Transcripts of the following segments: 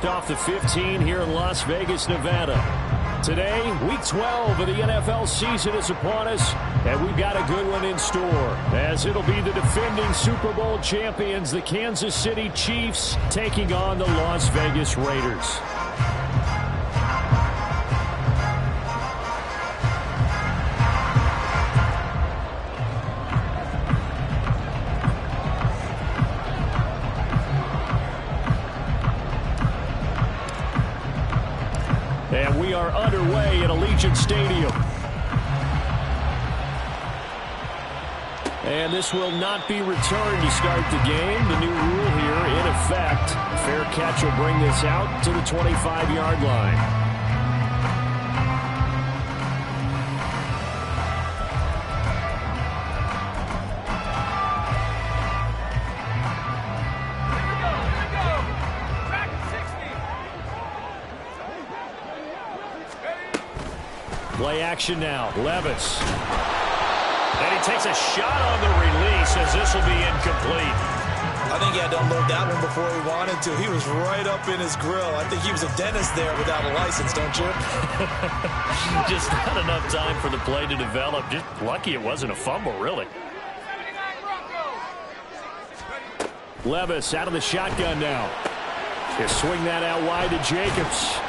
Off the 15 here in Las Vegas, Nevada. Today, week 12 of the NFL season is upon us, and we've got a good one in store, as it'll be the defending Super Bowl champions, the Kansas City Chiefs, taking on the Las Vegas Raiders. And we are underway at Allegiant Stadium. And this will not be returned to start the game. The new rule here in effect. Fair catch will bring this out to the 25-yard line. Play action now. Levis. And he takes a shot on the release as this will be incomplete. I think he had to unload that one before he wanted to. He was right up in his grill. I think he was a dentist there without a license, don't you? Just not enough time for the play to develop. Just lucky it wasn't a fumble, really. Levis out of the shotgun now. They swing that out wide to Jacobs.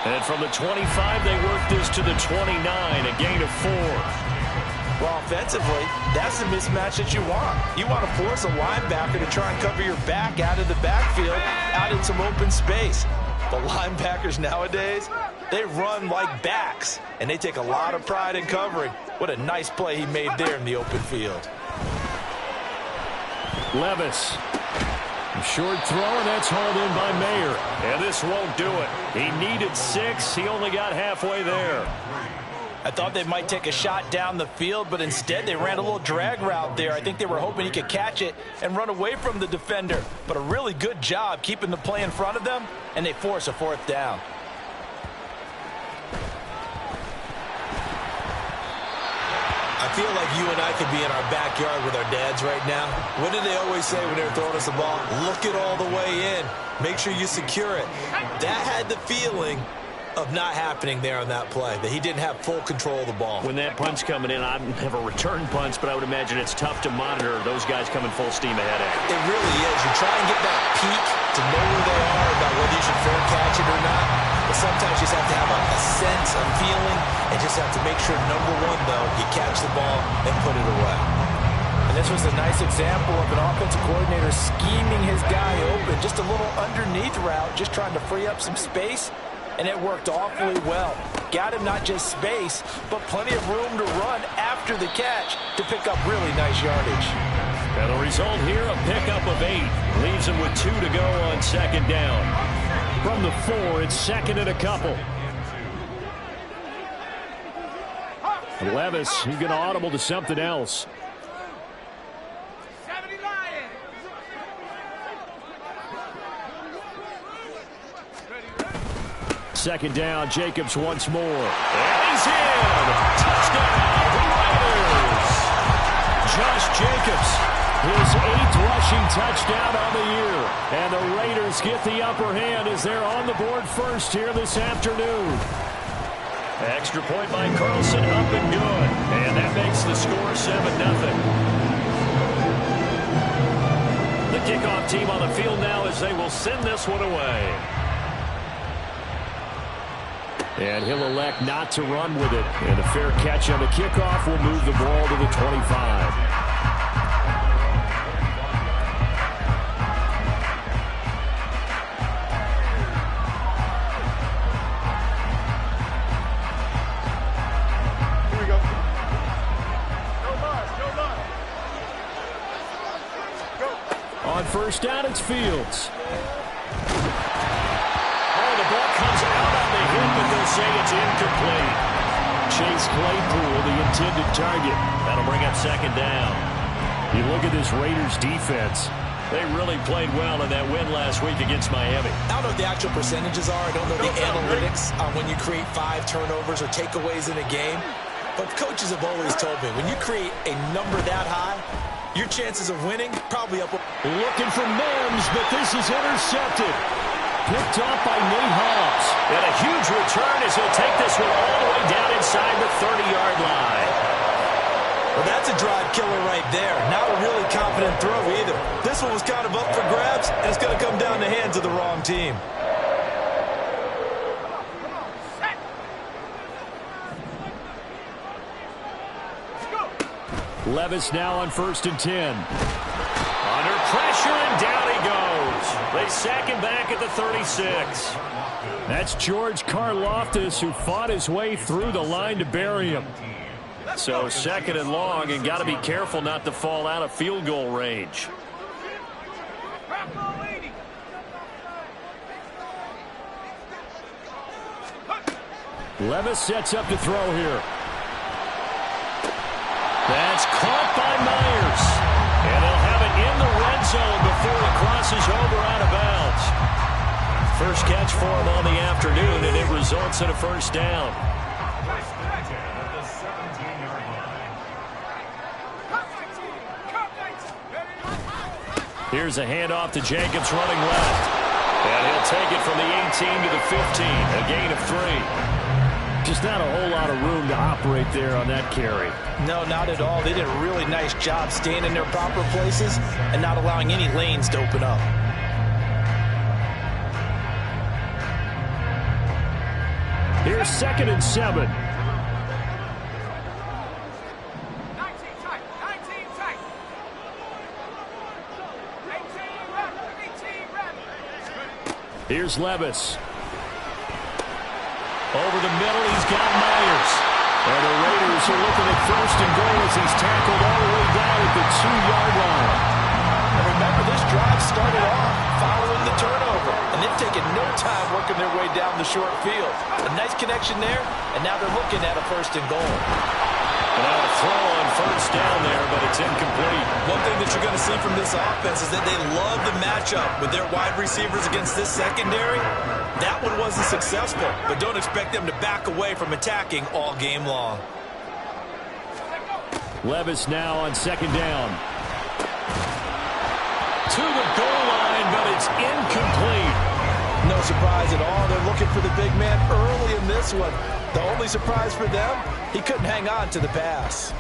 And from the 25, they work this to the 29, a gain of 4. Well, offensively, that's the mismatch that you want. You want to force a linebacker to try and cover your back out of the backfield, out in some open space. The linebackers nowadays, they run like backs, and they take a lot of pride in covering. What a nice play he made there in the open field. Levis. Short throw, and that's hauled in by Mayer. And this won't do it. He needed 6. He only got halfway there. I thought they might take a shot down the field, but instead they ran a little drag route there. I think they were hoping he could catch it and run away from the defender. But a really good job keeping the play in front of them, and they force a 4th down. I feel like you and I could be in our backyard with our dads right now. What did they always say when they were throwing us the ball? Look it all the way in. Make sure you secure it. That had the feeling of not happening there on that play, that he didn't have full control of the ball. When that punch coming in, I've never returned punch, but I would imagine it's tough to monitor those guys coming full steam ahead at it. It really is. You try and get that peek to know where they are about whether you should fair catch it or not. But sometimes you just have to have a sense, a feeling, and just have to make sure, number one, though, you catch the ball and put it away. And this was a nice example of an offensive coordinator scheming his guy open. Just a little underneath route, just trying to free up some space, and it worked awfully well. Got him not just space, but plenty of room to run after the catch to pick up really nice yardage. And the result here, a pickup of 8. Leaves him with 2 to go on 2nd down. From the 4, it's 2nd and a couple. Levis, he's going to audible to something else. Second down, Jacobs once more. And he's in! Touchdown, Raiders! Josh Jacobs, his 8th rushing touchdown on the year. And the Raiders get the upper hand as they're on the board first here this afternoon. Extra point by Carlson, up and good. And that makes the score 7-0. The kickoff team on the field now as they will send this one away. And he'll elect not to run with it. And a fair catch on the kickoff will move the ball to the 25. On first down, it's Fields. Oh, the ball comes out on the hit, but they'll say it's incomplete. Chase Claypool, the intended target. That'll bring up 2nd down. You look at this Raiders defense. They really played well in that win last week against Miami. I don't know what the actual percentages are. I don't know the analytics on when you create 5 turnovers or takeaways in a game. But coaches have always told me, when you create a number that high, your chances of winning probably up. Looking for Mims, but this is intercepted. picked off by Nate Hobbs. And a huge return as he'll take this one all the way down inside the 30-yard line. Well, that's a drive killer right there. Not a really confident throw either. This one was kind of up for grabs, and it's going to come down the hands of the wrong team. Levis now on 1st and 10. Under pressure, and down he goes. They sack him back at the 36. That's George Karlaftis, who fought his way through the line to bury him. So 2nd and long, and got to be careful not to fall out of field goal range. Levis sets up to throw here. That's caught by Myers. And they'll have it in the red zone before it crosses over out of bounds. First catch for him on the afternoon, and it results in a 1st down. Here's a handoff to Jacobs running left. And he'll take it from the 18 to the 15, a gain of 3. Just not a whole lot of room to operate there on that carry. No, not at all. They did a really nice job staying in their proper places and not allowing any lanes to open up. Here's 2nd and 7. Here's Levis. Over the middle, he's got Myers. And the Raiders are looking at 1st and goal as he's tackled all the way down at the 2-yard line. And remember, this drive started off following the turnover. And they've taken no time working their way down the short field. A nice connection there, and now they're looking at a 1st and goal. Now a throw on 1st down there, but it's incomplete. One thing that you're going to see from this offense is that they love the matchup with their wide receivers against this secondary. That one wasn't successful, but don't expect them to back away from attacking all game long. Levis now on 2nd down. To the goal line, but it's incomplete. No surprise at all. They're looking for the big man early in this one. The only surprise for them, he couldn't hang on to the pass.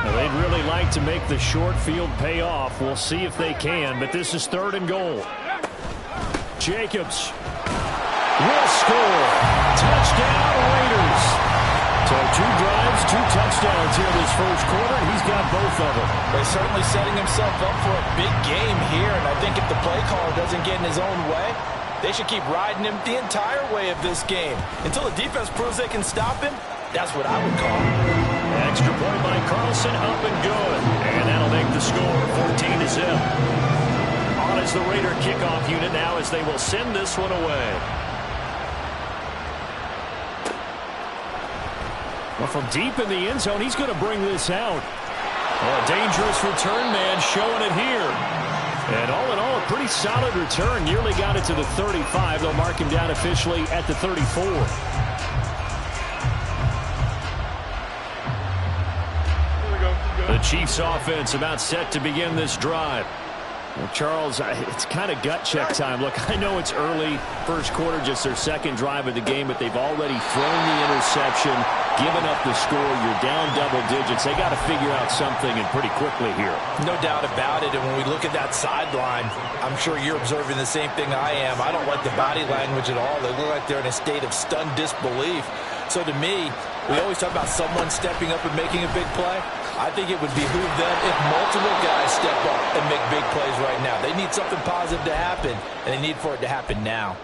Well, they'd really like to make the short field pay off. We'll see if they can, but this is 3rd and goal. Jacobs will score. Touchdown, Raiders. So 2 drives, 2 touchdowns here this 1st quarter, and he's got both of them. He's certainly setting himself up for a big game here, and I think if the play caller doesn't get in his own way, they should keep riding him the entire way of this game. Until the defense proves they can stop him, that's what I would call it. Extra point by Carlson, up and good. And that'll make the score 14-0. On is the Raider kickoff unit now as they will send this one away. Well, from deep in the end zone, he's going to bring this out. Oh, a dangerous return man showing it here. And all in all, a pretty solid return. Nearly got it to the 35. They'll mark him down officially at the 34. The Chiefs offense about set to begin this drive. Well, Charles, it's kind of gut check time. Look, I know it's early, 1st quarter, just their 2nd drive of the game, but they've already thrown the interception, given up the score. You're down double digits. They got to figure out something, and pretty quickly here. No doubt about it. And when we look at that sideline, I'm sure you're observing the same thing I am. I don't like the body language at all. They look like they're in a state of stunned disbelief. So to me, we always talk about someone stepping up and making a big play. I think it would behoove them if multiple guys step up and make big plays right now. They need something positive to happen, and they need for it to happen now.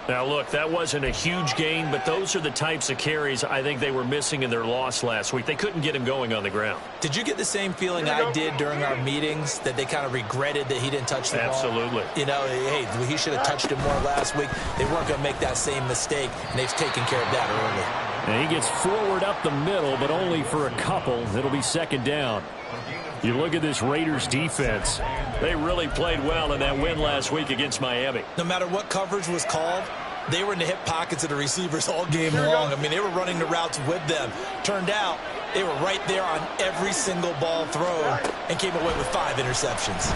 Now, look, that wasn't a huge gain, but those are the types of carries I think they were missing in their loss last week. They couldn't get him going on the ground. Did you get the same feeling I did during our meetings, that they kind of regretted that he didn't touch the ball? Absolutely. You know, hey, he should have touched it more last week. They weren't going to make that same mistake, and they've taken care of that early. And he gets forward up the middle, but only for a couple. It'll be 2nd down. You look at this Raiders defense. They really played well in that win last week against Miami. No matter what coverage was called, they were in the hip pockets of the receivers all game long. I mean, they were running the routes with them. Turned out They were right there on every single ball thrown and came away with 5 interceptions.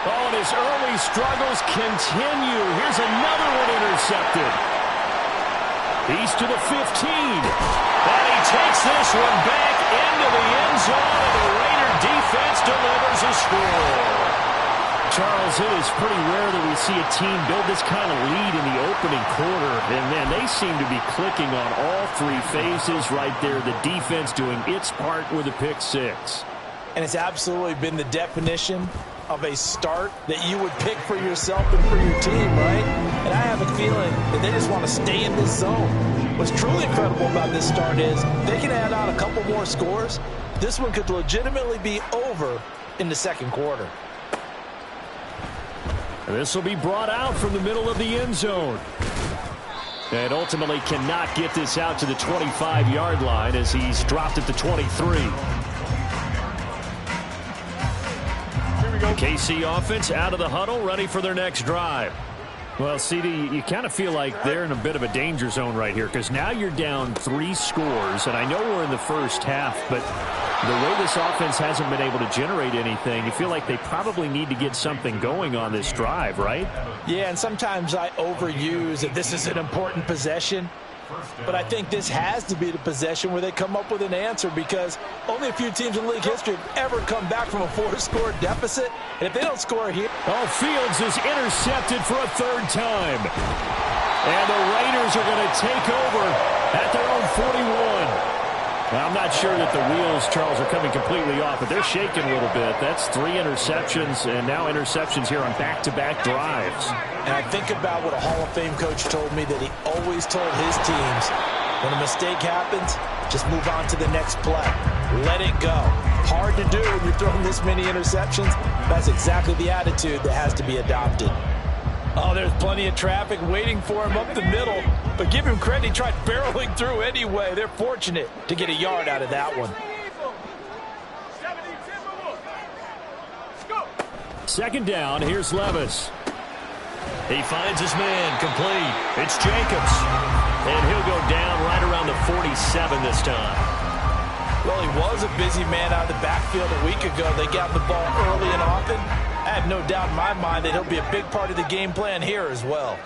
Oh, and his early struggles continue. Here's another one intercepted. He's to the 15. And he takes this one back into the end zone, and the Raider defense delivers a score. Charles, it is pretty rare that we see a team build this kind of lead in the opening quarter. And, man, they seem to be clicking on all 3 phases right there. The defense doing its part with a pick 6. And it's absolutely been the definition of a start that you would pick for yourself and for your team, right? And I have a feeling that they just want to stay in this zone. What's truly incredible about this start is they can add on a couple more scores. This one could legitimately be over in the second quarter. This will be brought out from the middle of the end zone. And ultimately cannot get this out to the 25-yard line as he's dropped at the 23. The KC offense out of the huddle, ready for their next drive. Well, CD, you kind of feel like they're in a bit of a danger zone right here because now you're down 3 scores, and I know we're in the first half, but the way this offense hasn't been able to generate anything, you feel like they probably need to get something going on this drive, right? Yeah, and sometimes I overuse that this is an important possession. But I think this has to be the possession where they come up with an answer because only a few teams in league history have ever come back from a 4-score deficit. And if they don't score here... Oh, Fields is intercepted for a 3rd time. And the Raiders are going to take over at their own 41. Now, I'm not sure that the wheels, Charles, are coming completely off, but they're shaking a little bit. That's 3 interceptions, and now interceptions here on back-to-back drives. And I think about what a Hall of Fame coach told me that he always told his teams, when a mistake happens, just move on to the next play. Let it go. Hard to do when you're throwing this many interceptions. That's exactly the attitude that has to be adopted. Oh, there's plenty of traffic waiting for him up the middle. But give him credit, he tried barreling through anyway. They're fortunate to get a yard out of that one. 2nd down, here's Levis. He finds his man, complete. It's Jacobs. And he'll go down right around the 47 this time. Well, he was a busy man out of the backfield a week ago. They got the ball early and often. I have no doubt in my mind that he'll be a big part of the game plan here as well.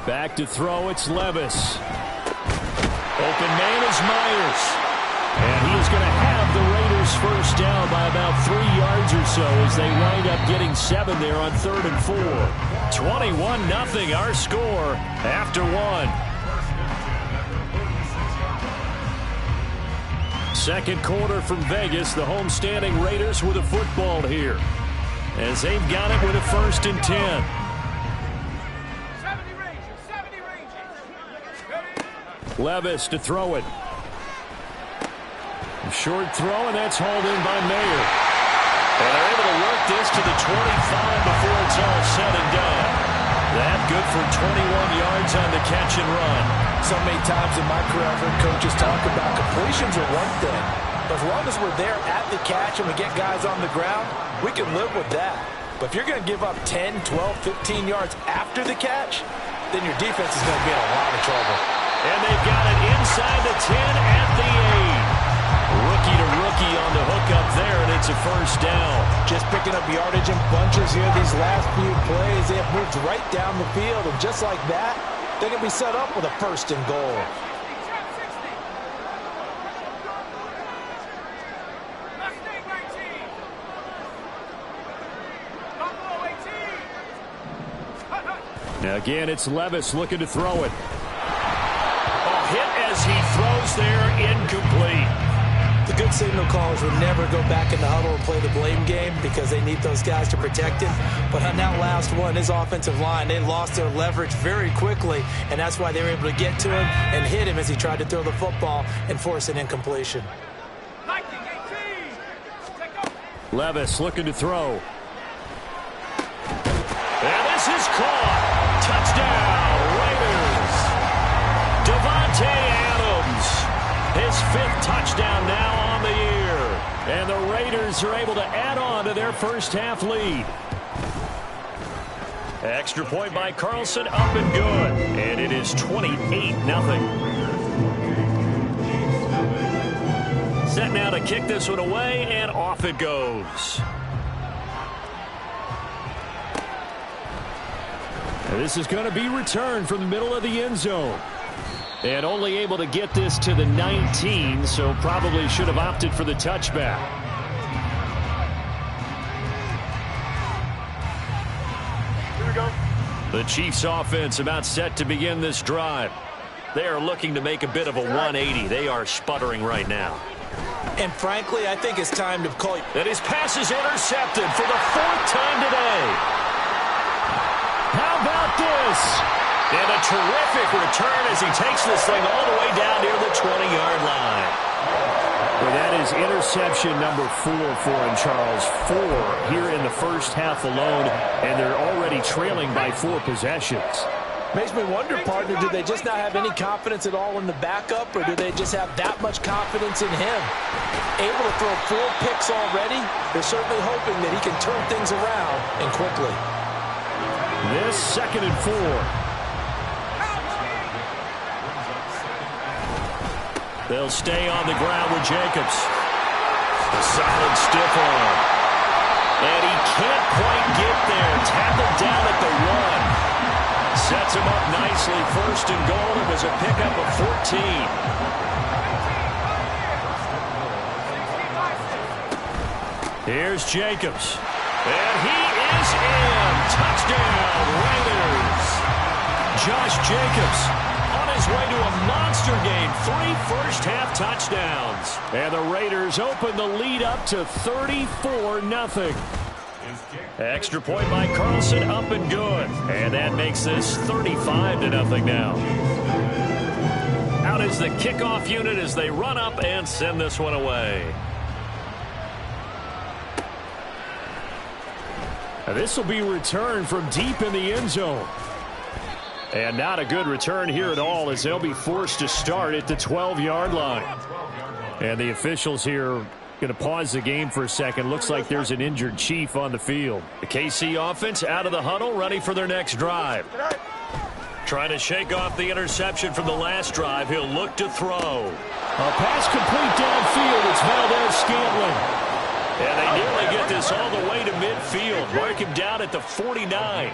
Back to throw, it's Levis. Open man is Myers. And he is going to have the Raiders first down by about 3 yards or so as they wind up getting 7 there on 3rd and 4. 21-0 our score after 1. Second quarter from Vegas, the homestanding Raiders with a football here as they've got it with a 1st and 10. Levis to throw it. A short throw, and that's hauled in by Mayer. And they're able to work this to the 25 before it's all said and done. That good for 21 yards on the catch and run. So many times in my career, I've heard coaches talk about completions are one thing. But as long as we're there at the catch and we get guys on the ground, we can live with that. But if you're going to give up 10, 12, 15 yards after the catch, then your defense is going to be in a lot of trouble. And they've got it inside the 10 at the 8. Rookie to rookie on the hook up there, and it's a first down. Just picking up yardage in bunches here these last few plays. They have moved right down the field, and just like that, they can be set up with a 1st and goal. Now again, it's Levis looking to throw it. Hit as he throws there, incomplete. The good signal callers will never go back in the huddle and play the blame game because they need those guys to protect him. But on that last one, his offensive line, they lost their leverage very quickly, and that's why they were able to get to him and hit him as he tried to throw the football and force an incompletion. Levis looking to throw. And this is caught. Touchdown, Raiders. Davante Adams, his 5th touchdown now on the year. And the Raiders are able to add on to their first half lead. Extra point by Carlson, up and good. And it is 28-0. Set now to kick this one away, and off it goes. And this is going to be returned from the middle of the end zone. And only able to get this to the 19, so probably should have opted for the touchback. Here we go. The Chiefs offense about set to begin this drive. They are looking to make a bit of a 180. They are sputtering right now. And frankly, I think it's time to call you. And his pass is intercepted for the 4th time today. How about this? And a terrific return as he takes this thing all the way down near the 20-yard line. Well, that is interception number 4 for him, Charles. 4 here in the first half alone, and they're already trailing by 4 possessions. Makes me wonder, partner, do they just not have any confidence at all in the backup, or do they just have that much confidence in him? Able to throw 4 picks already? They're certainly hoping that he can turn things around and quickly. This 2nd and 4. They'll stay on the ground with Jacobs. A solid stiff arm. And he can't quite get there. Tackled down at the 1. Sets him up nicely. 1st and goal. It was a pickup of 14. Here's Jacobs. And he is in. Touchdown, Raiders. Josh Jacobs on his way to a monster game. 3 first-half touchdowns. And the Raiders open the lead up to 34-0. Extra point by Carlson, up and good. And that makes this 35-0 now. Out is the kickoff unit as they run up and send this one away. And this will be returned from deep in the end zone. And not a good return here at all as they'll be forced to start at the 12-yard line. And the officials here going to pause the game for a second. Looks like there's an injured Chief on the field. The KC offense out of the huddle, ready for their next drive. Trying to shake off the interception from the last drive. He'll look to throw. A pass complete downfield. It's Valdez-Scantling. And they nearly get this all the way to midfield. Mark him down at the 49.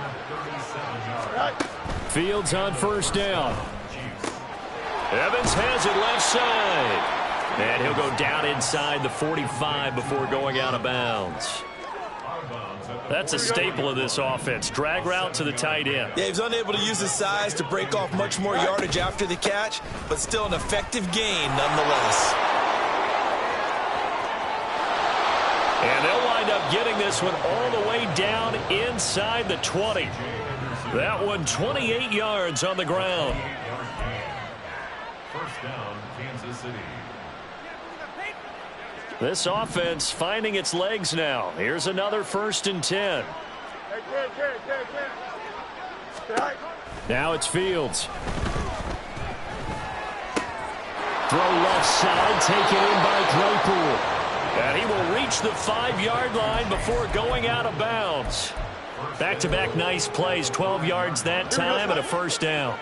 Fields on 1st down. Evans has it left side. And he'll go down inside the 45 before going out of bounds. That's a staple of this offense. Drag route to the tight end. Yeah, he's unable to use his size to break off much more yardage after the catch, but still an effective gain nonetheless. And they'll wind up getting this one all the way down inside the 20. That one 28 yards on the ground. 1st down, Kansas City. This offense finding its legs now. Here's another 1st and 10. Now it's Fields. Throw left side, taken in by Claypool. And he will reach the 5-yard line before going out of bounds. Back-to-back nice plays, 12 yards that time and a 1st down.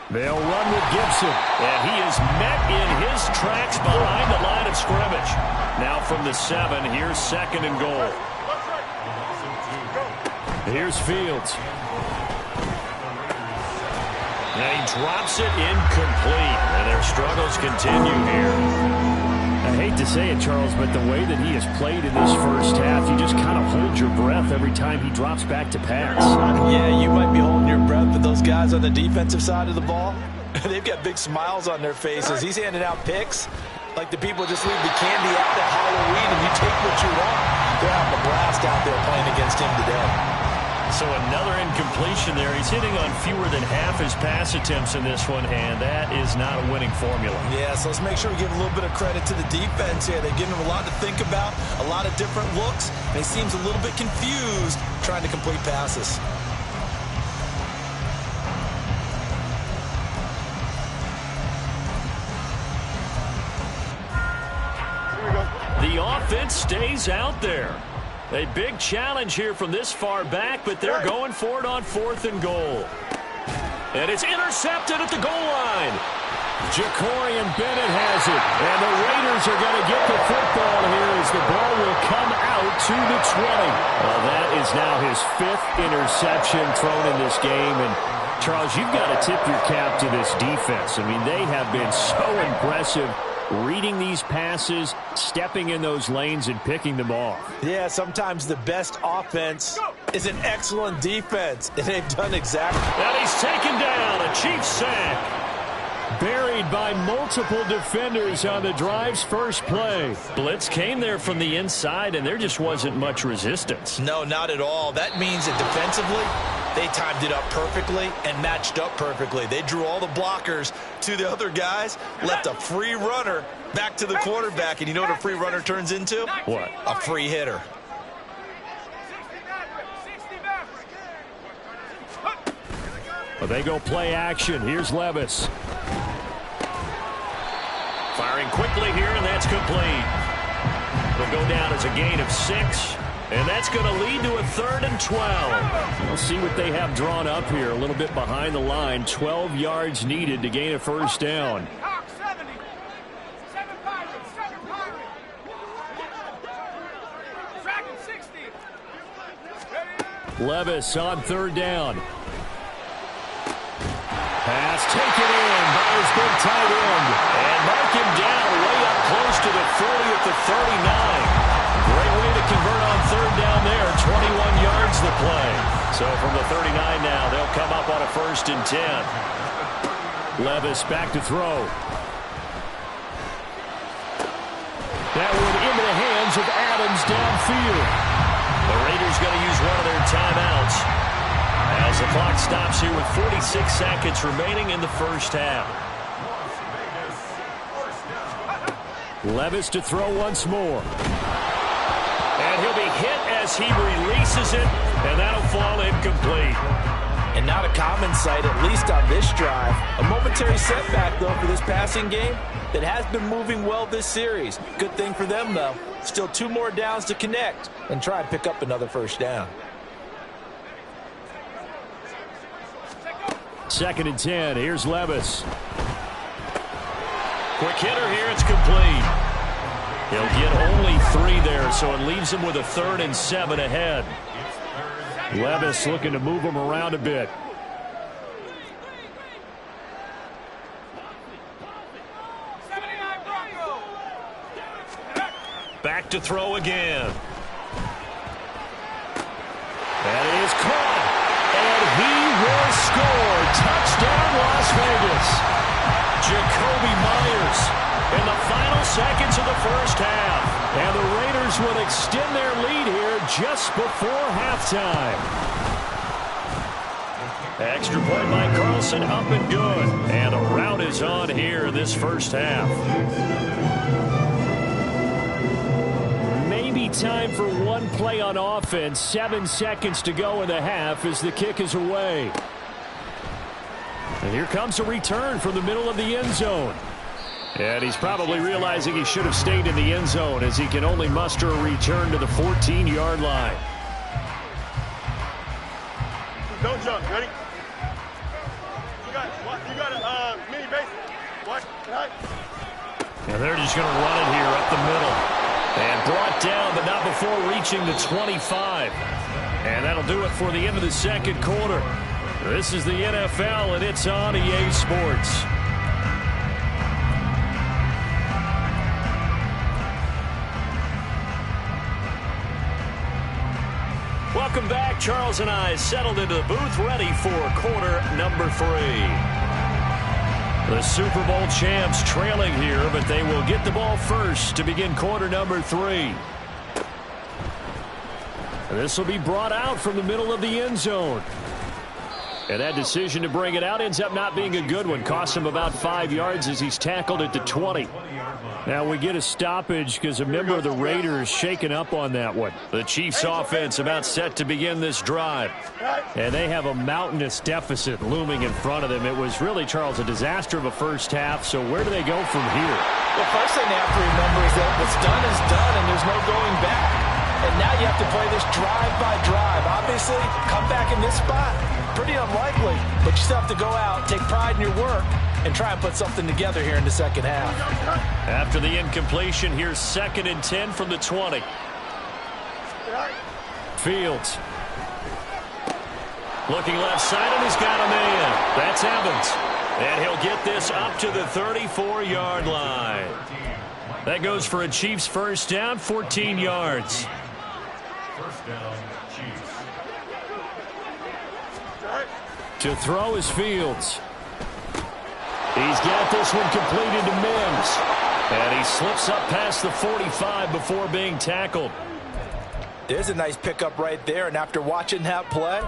They'll run with Gibson. And he is met in his tracks behind the line of scrimmage. Now from the 7, here's 2nd and goal. Here's Fields. And he drops it incomplete. And their struggles continue here. I hate to say it, Charles, but the way that he has played in this first half, you just kind of hold your breath every time he drops back to pass. Yeah, you might be holding your breath, but those guys on the defensive side of the ball, they've got big smiles on their faces. He's handing out picks like the people just leave the candy out at Halloween and you take what you want. They're having a blast out there playing against him today. So another incompletion there. He's hitting on fewer than half his pass attempts in this one, and that is not a winning formula. Yeah, so let's make sure we give a little bit of credit to the defense here. They've given him a lot to think about, a lot of different looks, and he seems a little bit confused trying to complete passes. The offense stays out there. A big challenge here from this far back, but they're going for it on 4th and goal. And it's intercepted at the goal line. Jacorian Bennett has it. And the Raiders are going to get the football here as the ball will come out to the 20. Well, that is now his 5th interception thrown in this game. And, Charles, you've got to tip your cap to this defense. I mean, they have been so impressive reading these passes, stepping in those lanes, and picking them off. Yeah, sometimes the best offense is an excellent defense, and they've done exactly. And he's taken down, a Chiefs sack. Buried by multiple defenders on the drive's first play. Blitz came there from the inside, and there just wasn't much resistance. No, not at all. That means that defensively, they timed it up perfectly and matched up perfectly. They drew all the blockers to the other guys, left a free runner back to the quarterback, and you know what a free runner turns into? What? A free hitter. Well, they go play action. Here's Levis. Firing quickly here, and that's complete. It'll go down as a gain of 6, and that's going to lead to a 3rd and 12. We'll see what they have drawn up here. A little bit behind the line. 12 yards needed to gain a first down. Levis on 3rd down. Pass taken in by his big tight end. And mark him down way up close to the 40 at the 39. Great way to convert on 3rd down there. 21 yards the play. So from the 39 now, they'll come up on a 1st and 10. Levis back to throw. That one into the hands of Adams downfield. The Raiders going to use one of their timeouts as the clock stops here with 46 seconds remaining in the first half. Levis to throw once more. And he'll be hit as he releases it, and that'll fall incomplete. And not a common sight, at least on this drive. A momentary setback, though, for this passing game that has been moving well this series. Good thing for them, though. Still 2 more downs to connect and try and pick up another first down. 2nd and 10. Here's Levis. Quick hitter here. It's complete. He'll get only 3 there, so it leaves him with a 3rd and 7 ahead. Levis looking to move him around a bit. Back to throw again. That is caught. And he will score. Touchdown, Las Vegas. Jacoby Myers in the final seconds of the first half. And the Raiders will extend their lead here just before halftime. Extra point by Carlson, up and good. And a rout is on here in this first half. Maybe time for one play on offense. 7 seconds to go in the half as the kick is away. And here comes a return from the middle of the end zone. And he's probably realizing he should have stayed in the end zone as he can only muster a return to the 14-yard line. Don't jump. Ready? You got a mini base. Watch. And they're just going to run it here up the middle. And brought down, but not before reaching the 25. And that'll do it for the end of the second quarter. This is the NFL, and it's on EA Sports. Welcome back. Charles and I settled into the booth, ready for quarter number 3. The Super Bowl champs trailing here, but they will get the ball first to begin quarter number 3. This will be brought out from the middle of the end zone. And that decision to bring it out ends up not being a good one. Costs him about 5 yards as he's tackled at the 20. Now we get a stoppage because a member of the Raiders shaken up on that one. The Chiefs offense about set to begin this drive. And they have a mountainous deficit looming in front of them. It was really, Charles, a disaster of a first half. So where do they go from here? The first thing they have to remember is that what's done is done and there's no going back. And now you have to play this drive by drive. Obviously, come back in this spot, pretty unlikely. But you still have to go out, take pride in your work, and try and put something together here in the second half. After the incompletion, here's 2nd and 10 from the 20. Fields. Looking left side, and he's got a man. That's Evans. And he'll get this up to the 34-yard line. That goes for a Chiefs first down, 14 yards. First down, Chiefs. To throw is Fields. He's got this one completed to Mims. And he slips up past the 45 before being tackled. There's a nice pickup right there, and after watching that play,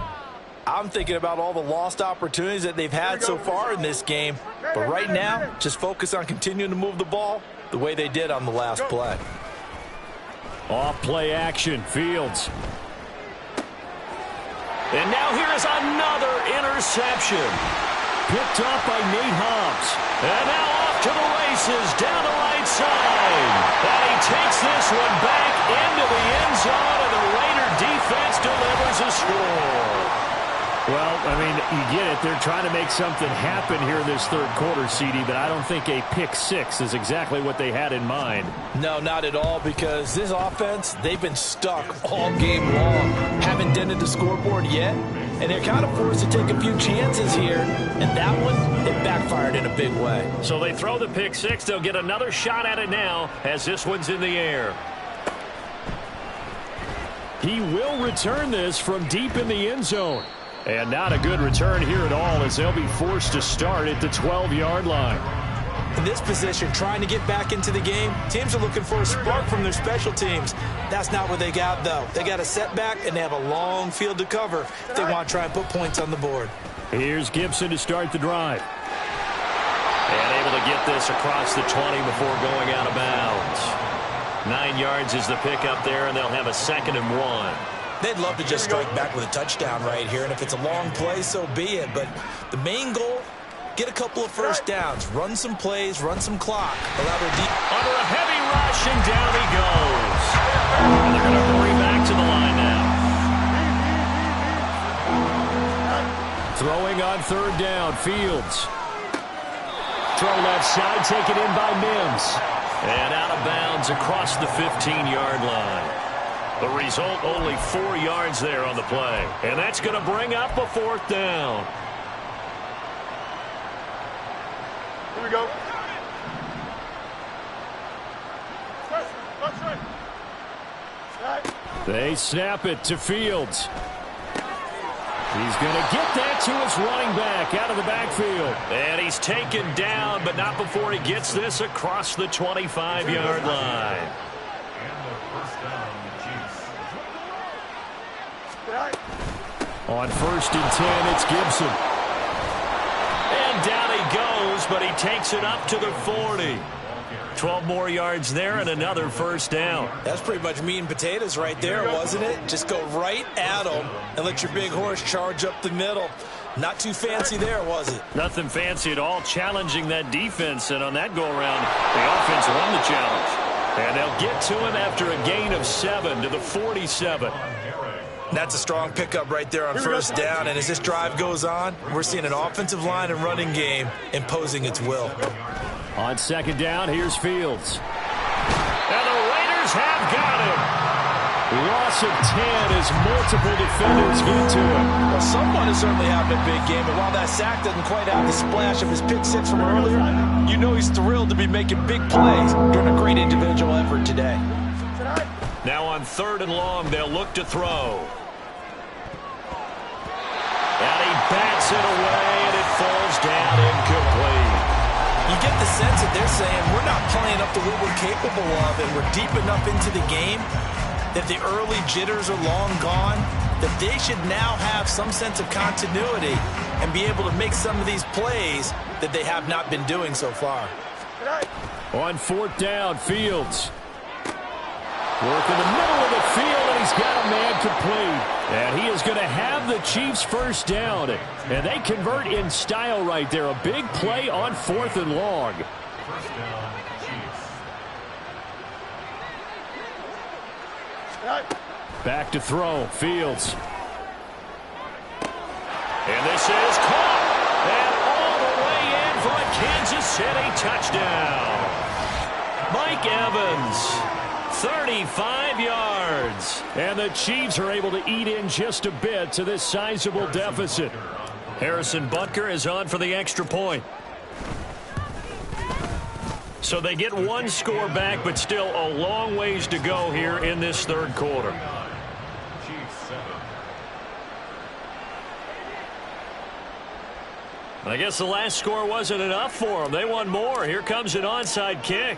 I'm thinking about all the lost opportunities that they've had so far in this game. But right now, just focus on continuing to move the ball the way they did on the last play. Off play action, Fields. And now here is another interception. Picked up by Nate Hobbs. And now off to the races down the right side. And he takes this one back into the end zone, and the Raider defense delivers a score. Well, I mean, you get it. They're trying to make something happen here in this third quarter, CD, but I don't think a pick six is exactly what they had in mind. No, not at all, because this offense, they've been stuck all game long. Haven't dented the scoreboard yet, and they're kind of forced to take a few chances here, and that one, it backfired in a big way. So they throw the pick six. They'll get another shot at it now as this one's in the air. He will return this from deep in the end zone. And not a good return here at all, as they'll be forced to start at the 12-yard line. In this position, trying to get back into the game, teams are looking for a spark from their special teams. That's not what they got, though. They got a setback, and they have a long field to cover if they want to try and put points on the board. Here's Gibson to start the drive. And able to get this across the 20 before going out of bounds. 9 yards is the pickup there, and they'll have a 2nd and 1. They'd love to just strike back with a touchdown right here, and if it's a long play, so be it. But the main goal, get a couple of first downs, run some plays, run some clock. Allow their deep. Under a heavy rush, and down he goes. And they're going to hurry back to the line now. Throwing on 3rd down, Fields. Throw left side, taken in by Mims. And out of bounds across the 15-yard line. The result, only 4 yards there on the play. And that's going to bring up a 4th down. Here we go. They snap it to Fields. He's going to get that to his running back out of the backfield. And he's taken down, but not before he gets this across the 25-yard line. On 1st and 10, it's Gibson. And down he goes, but he takes it up to the 40. 12 more yards there and another 1st down. That's pretty much meat and potatoes right there, wasn't it? Just go right at them and let your big horse charge up the middle. Not too fancy there, was it? Nothing fancy at all, challenging that defense. And on that go-around, the offense won the challenge. And they'll get to him after a gain of 7 to the 47. That's a strong pickup right there on 1st down, and as this drive goes on, we're seeing an offensive line and running game imposing its will. On 2nd down, here's Fields. And the Raiders have got him. Loss of 10 as multiple defenders get to him. Well, someone is certainly having a big game, and while that sack doesn't quite have the splash of his pick six from earlier, you know he's thrilled to be making big plays during a great individual effort today. Now on 3rd and long, they'll look to throw. And he bats it away, and it falls down incomplete. You get the sense that they're saying we're not playing up to what we're capable of, and we're deep enough into the game that the early jitters are long gone, that they should now have some sense of continuity and be able to make some of these plays that they have not been doing so far. On 4th down, Fields. Work in the middle of the field, and he's got a man complete. And he is going to have the Chiefs 1st down. And they convert in style right there. A big play on 4th and long. 1st down, Chiefs. Back to throw. Fields. And this is caught. And all the way in for a Kansas City touchdown. Mike Evans, 35 yards. And the Chiefs are able to eat in just a bit to this sizable deficit. Harrison Butker is on for the extra point. So they get one score back, but still a long ways to go here in this third quarter. I guess the last score wasn't enough for them. They won more. Here comes an onside kick.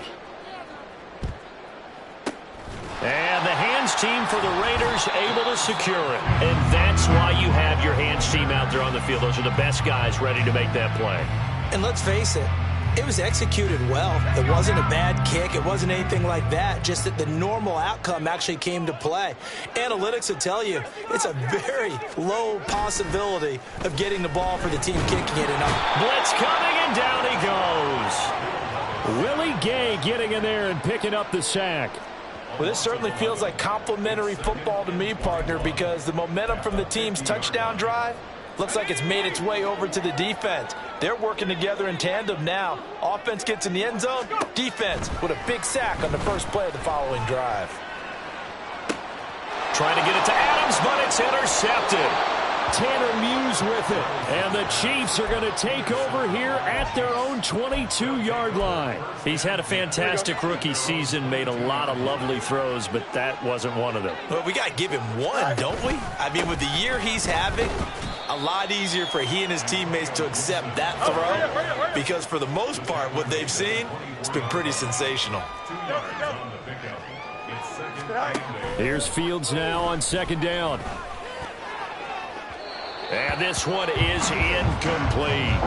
And the hands team for the Raiders able to secure it. And that's why you have your hands team out there on the field. Those are the best guys ready to make that play. And let's face it, it was executed well. It wasn't a bad kick. It wasn't anything like that. Just that the normal outcome actually came to play. Analytics will tell you it's a very low possibility of getting the ball for the team kicking it. Blitz coming, and down he goes. Willie Gay getting in there and picking up the sack. Well, this certainly feels like complimentary football to me, partner, because the momentum from the team's touchdown drive looks like it's made its way over to the defense. They're working together in tandem now. Offense gets in the end zone. Defense with a big sack on the first play of the following drive. Trying to get it to Adams, but it's intercepted. Tanner Muse with it. And the Chiefs are going to take over here at their own 22-yard line. He's had a fantastic rookie season, made a lot of lovely throws, but that wasn't one of them. Well, we got to give him one, don't we? I mean, with the year he's having, a lot easier for he and his teammates to accept that throw, because for the most part, what they've seen, it's been pretty sensational. Here's Fields now on second down. And this one is incomplete.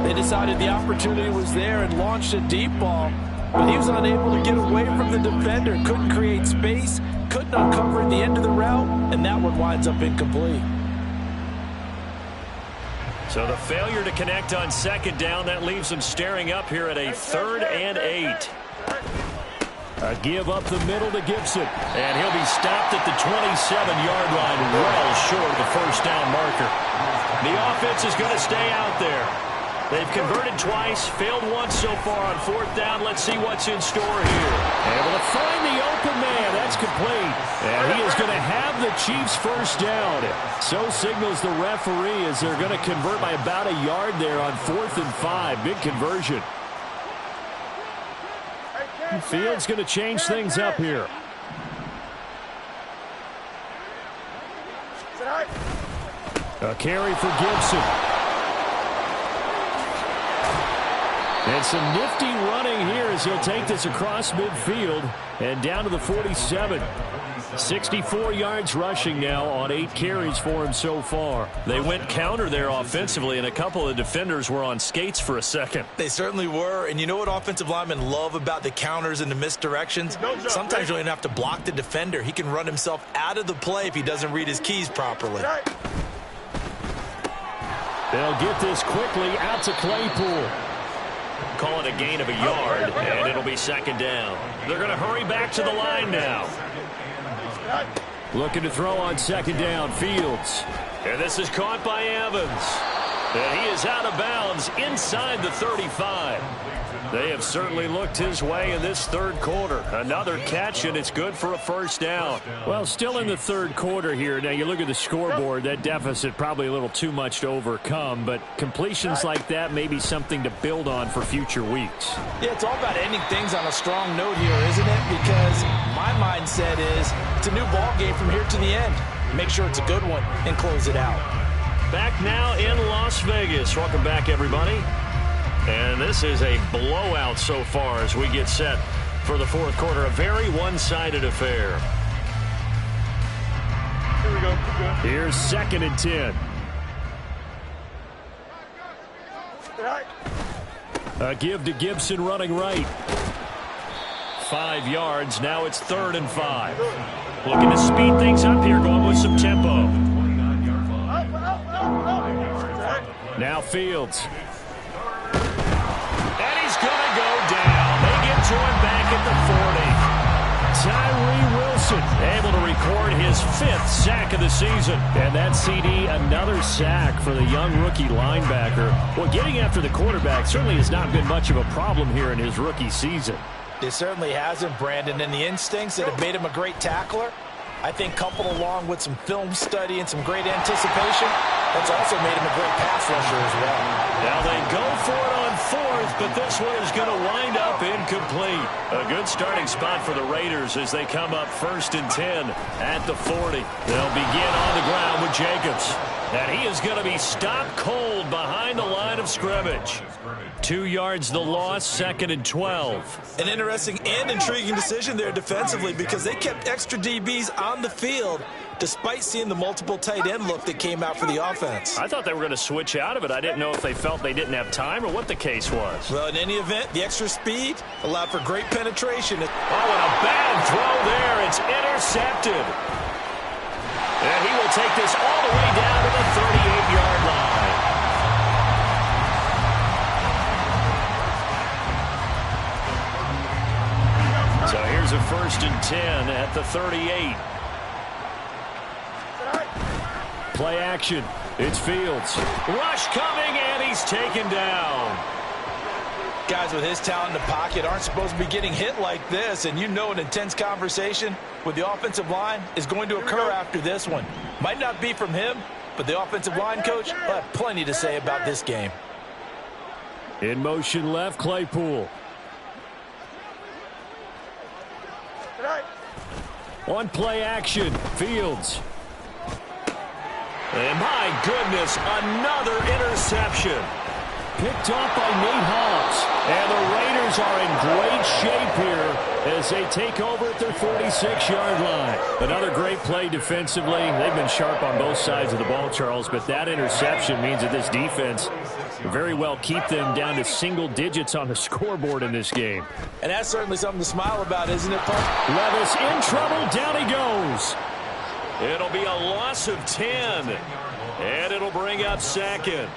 They decided the opportunity was there and launched a deep ball, but he was unable to get away from the defender, couldn't create space, couldn't uncover the end of the route, and that one winds up incomplete. So the failure to connect on second down, that leaves them staring up here at a 3rd and 8. A give up the middle to Gibson. And he'll be stopped at the 27-yard line, well short of the first down marker. The offense is going to stay out there. They've converted twice, failed once so far on 4th down. Let's see what's in store here. Able to find the open man. That's complete. And he is going to have the Chiefs first down. So signals the referee as they're going to convert by about a yard there on 4th and 5. Big conversion. Fields going to change things up here. A carry for Gibson. And some nifty running here as he'll take this across midfield and down to the 47. 64 yards rushing now on 8 carries for him so far. They went counter there offensively, and a couple of defenders were on skates for a second. They certainly were, and you know what offensive linemen love about the counters and the misdirections? Sometimes you don't even have to block the defender. He can run himself out of the play if he doesn't read his keys properly. They'll get this quickly out to Claypool. Call it a gain of a yard, and it'll be second down. They're going to hurry back to the line now. Looking to throw on second down, Fields. And this is caught by Evans. And he is out of bounds inside the 35. They have certainly looked his way in this third quarter. Another catch, and it's good for a first down. Well, still in the third quarter here. Now, you look at the scoreboard, that deficit probably a little too much to overcome, but completions like that may be something to build on for future weeks. Yeah, it's all about ending things on a strong note here, isn't it? Because my mindset is it's a new ball game from here to the end. Make sure it's a good one and close it out. Back now in Las Vegas. Welcome back, everybody. And this is a blowout so far as we get set for the fourth quarter. A very one-sided affair. Here we go. Here's 2nd and 10. A give to Gibson running right. 5 yards. Now it's 3rd and 5. Looking to speed things up here, going with some tempo. Now Fields. And he's going to go down. They get to him back at the 40. Tyree Wilson able to record his 5th sack of the season. And that CD, another sack for the young rookie linebacker. Well, getting after the quarterback certainly has not been much of a problem here in his rookie season. It certainly hasn't, Brandon, and the instincts that have made him a great tackler, I think coupled along with some film study and some great anticipation, that's also made him a great pass rusher as well. Now they go for it on 4th, but this one is going to wind up incomplete. A good starting spot for the Raiders as they come up 1st and 10 at the 40. They'll begin on the ground with Jacobs. And he is going to be stopped cold behind the line of scrimmage. 2 yards the loss, 2nd and 12. An interesting and intriguing decision there defensively because they kept extra DBs on the field despite seeing the multiple tight end look that came out for the offense. I thought they were going to switch out of it. I didn't know if they felt they didn't have time or what the case was. Well, in any event, the extra speed allowed for great penetration. Oh, and a bad throw there. It's intercepted. And he will take this all the way down to the 38-yard line. So here's a 1st and 10 at the 38. Play action. It's Fields. Rush coming, and he's taken down. Guys with his talent in the pocket aren't supposed to be getting hit like this, and you know an intense conversation with the offensive line is going to occur after this one. Might not be from him, but the offensive line coach will have plenty to say about this game. In motion left, Claypool. On play action, Fields. And my goodness, another interception. Picked off by Nate Hobbs. And the Raiders are in great shape here as they take over at their 46-yard line. Another great play defensively. They've been sharp on both sides of the ball, Charles, but that interception means that this defense very well keep them down to single digits on the scoreboard in this game. And that's certainly something to smile about, isn't it, Punk? Levis in trouble. Down he goes. It'll be a loss of 10. And it'll bring up 2nd.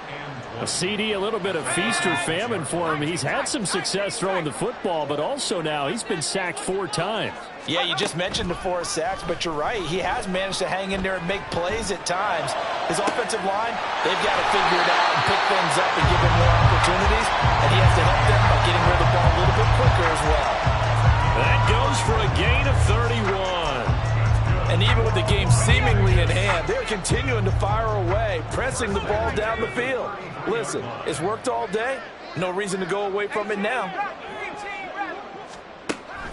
A CD, a little bit of feast or famine for him. He's had some success throwing the football, but also now he's been sacked 4 times. Yeah, you just mentioned the 4 sacks, but you're right. He has managed to hang in there and make plays at times. His offensive line, they've got to figure it out and pick things up and give him more opportunities, and he has to help them by getting rid of the ball a little bit quicker as well. That goes for a gain of 31. And even with the game seemingly in hand, they're continuing to fire away, pressing the ball down the field. Listen, it's worked all day. No reason to go away from it now.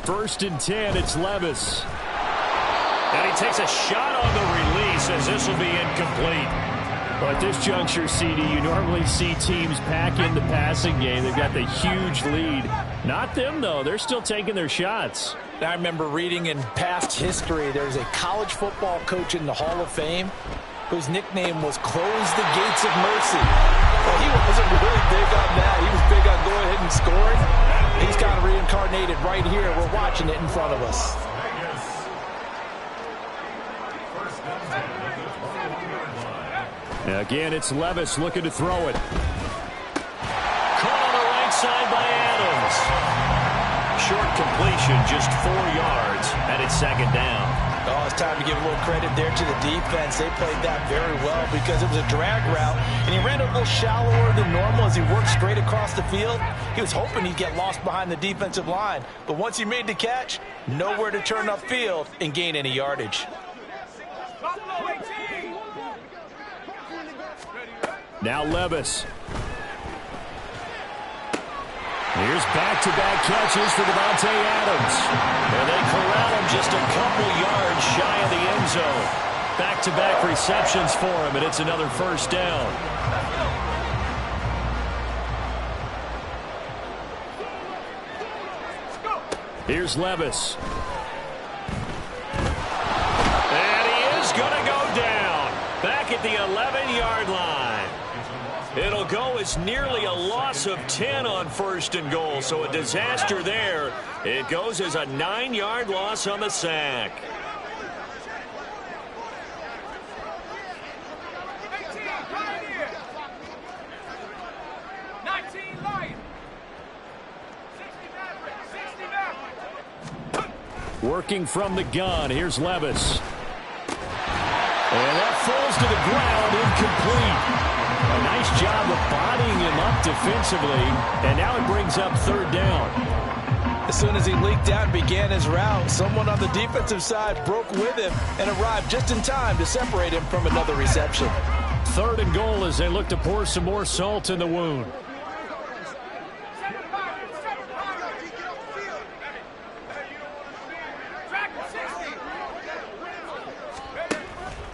1st and 10, it's Levis. And he takes a shot on the release as this will be incomplete. Well, at this juncture, CD, you normally see teams pack in the passing game. They've got the huge lead. Not them, though. They're still taking their shots. I remember reading in past history, there's a college football coach in the Hall of Fame whose nickname was Close the Gates of Mercy. Well, he wasn't really big on that. He was big on going ahead and scoring. He's kind of reincarnated right here. We're watching it in front of us. Now again, it's Levis looking to throw it. Caught on the right side by Adams. Short completion, just 4 yards, and it's 2nd down. Oh, it's time to give a little credit there to the defense. They played that very well because it was a drag route, and he ran a little shallower than normal as he worked straight across the field. He was hoping he'd get lost behind the defensive line, but once he made the catch, nowhere to turn upfield and gain any yardage. Now Levis. Here's back-to-back catches for Davante Adams. And they corral him just a couple yards shy of the end zone. Back-to-back receptions for him, and it's another 1st down. Here's Levis. And he is going to go down. Back at the 11-yard line. It'll go as nearly a loss of 10 on 1st and goal, so a disaster there. It goes as a 9-yard loss on the sack. Working from the gun, here's Levis. And that falls to the ground, incomplete. A nice job of bodying him up defensively, and now it brings up third down. As soon as he leaked out and began his route, someone on the defensive side broke with him and arrived just in time to separate him from another reception. Third and goal as they look to pour some more salt in the wound.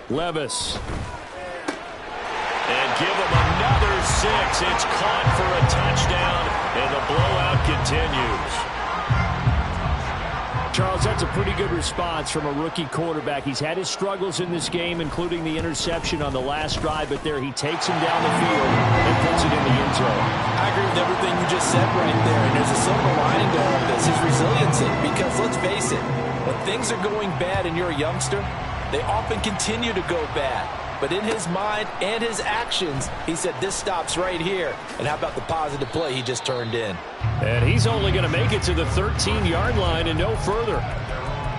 Levis. And give him another 6. It's caught for a touchdown, and the blowout continues. Charles, that's a pretty good response from a rookie quarterback. He's had his struggles in this game, including the interception on the last drive, but there he takes him down the field and puts it in the end zone. I agree with everything you just said right there, and there's a silver lining to all of this, his resiliency, because let's face it, when things are going bad and you're a youngster, they often continue to go bad. But in his mind and his actions, he said this stops right here. And how about the positive play he just turned in? And he's only going to make it to the 13-yard line and no further.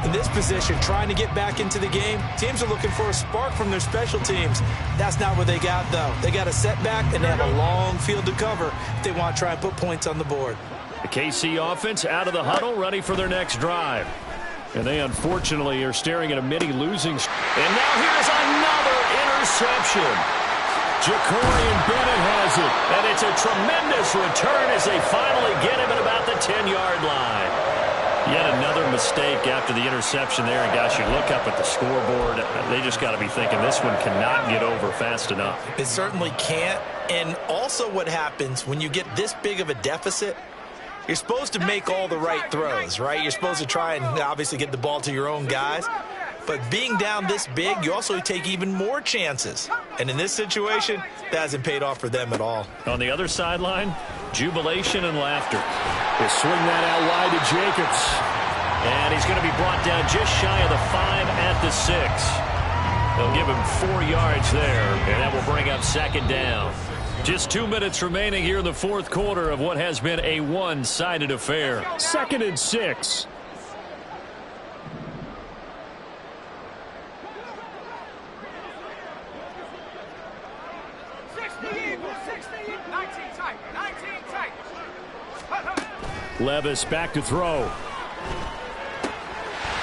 In this position, trying to get back into the game, teams are looking for a spark from their special teams. That's not what they got, though. They got a setback, and they have a long field to cover if they want to try and put points on the board. The KC offense out of the huddle, ready for their next drive. And they, unfortunately, are staring at a mini losing. And now here's another interception. Jacorian Bennett has it. And it's a tremendous return as they finally get him at about the 10-yard line. Yet another mistake after the interception there. And, gosh, you look up at the scoreboard. They just got to be thinking this one cannot get over fast enough. It certainly can't. And also what happens when you get this big of a deficit, you're supposed to make all the right throws, right? You're supposed to try and obviously get the ball to your own guys. But being down this big, you also take even more chances. And in this situation, that hasn't paid off for them at all. On the other sideline, jubilation and laughter. They swing that out wide to Jacobs. And he's going to be brought down just shy of the 5 at the 6. They'll give him 4 yards there, and that will bring up second down. Just 2 minutes remaining here in the fourth quarter of what has been a one-sided affair. 2nd and 6. Levis back to throw.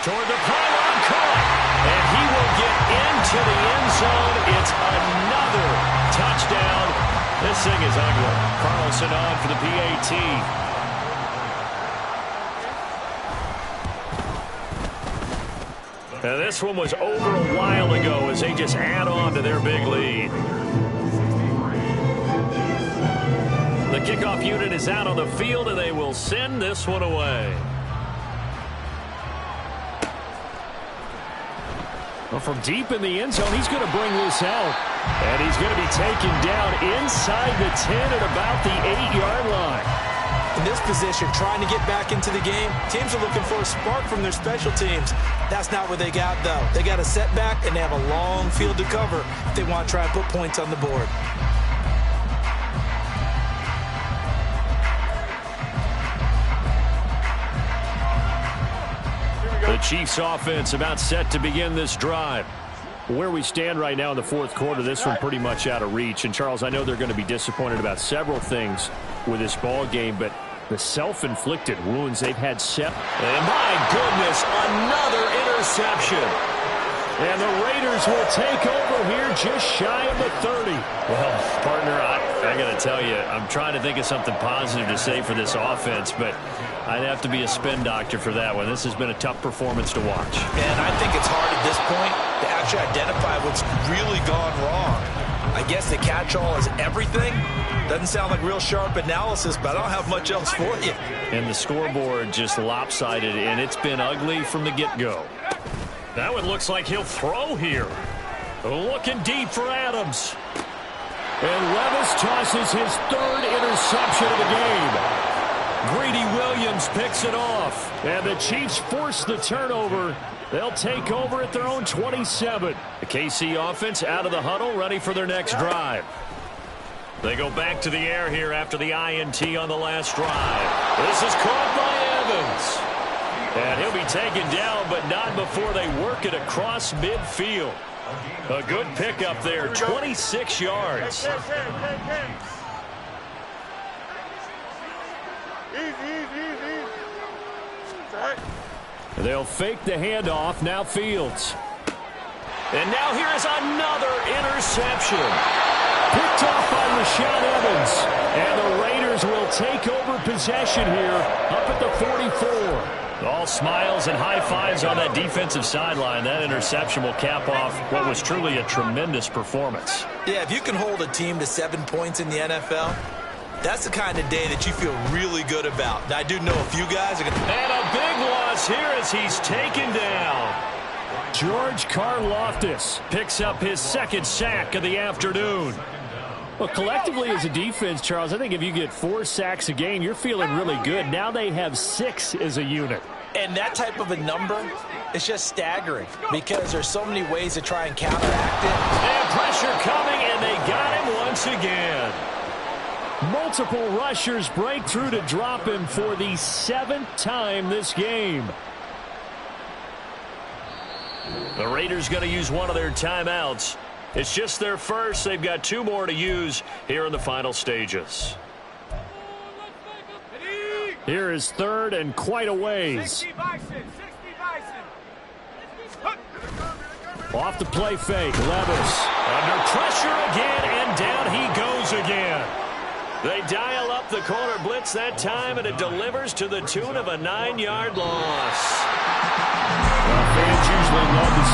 Toward the pylon, caught. And he will get into the end zone. It's another touchdown. This thing is ugly. Carlson on for the PAT. Now this one was over a while ago as they just add on to their big lead. The kickoff unit is out on the field, and they will send this one away. Well, from deep in the end zone, he's going to bring this out. And he's going to be taken down inside the 10 at about the 8-yard line. In this position, trying to get back into the game, teams are looking for a spark from their special teams. That's not what they got, though. They got a setback, and they have a long field to cover if they want to try and put points on the board. The Chiefs offense about set to begin this drive. Where we stand right now in the fourth quarter, this one pretty much out of reach. And, Charles, I know they're going to be disappointed about several things with this ball game, but the self-inflicted wounds they've had set. And, my goodness, another interception. And the Raiders will take over here just shy of the 30. Well, partner, I got to tell you, I'm trying to think of something positive to say for this offense, but I'd have to be a spin doctor for that one. This has been a tough performance to watch. And I think it's hard at this point to actually identify what's really gone wrong. I guess the catch-all is everything. Doesn't sound like real sharp analysis, but I don't have much else for you. And the scoreboard just lopsided, and it's been ugly from the get-go. That one looks like he'll throw here. Looking deep for Adams. And Levis tosses his 3rd interception of the game. Greedy Williams picks it off. And the Chiefs force the turnover. They'll take over at their own 27. The KC offense out of the huddle, ready for their next drive. They go back to the air here after the INT on the last drive. This is caught by Evans. And he'll be taken down, but not before they work it across midfield. A good pickup there, 26 yards. They'll fake the handoff. Now Fields. And now here is another interception. Picked off by Rashaan Evans. And the Raiders will take over possession here up at the 44. All smiles and high fives on that defensive sideline. That interception will cap off what was truly a tremendous performance. Yeah, if you can hold a team to 7 points in the NFL, that's the kind of day that you feel really good about. Now, I do know a few guys are going to... And a big loss here as he's taken down. George Karlaftis picks up his second sack of the afternoon. Well, collectively as a defense, Charles, I think if you get 4 sacks a game, you're feeling really good. Now they have 6 as a unit. And that type of a number is just staggering because there's so many ways to try and counteract it. And pressure coming, and they got him once again. Multiple rushers break through to drop him for the 7th time this game. The Raiders going to use one of their timeouts. It's just their first. They've got 2 more to use here in the final stages. Here is 3rd and quite a ways. Off the play fake. Levis under pressure again, and down he goes again. They dial up the corner blitz that time, and it delivers to the tune of a 9-yard loss. Well, fans usually love to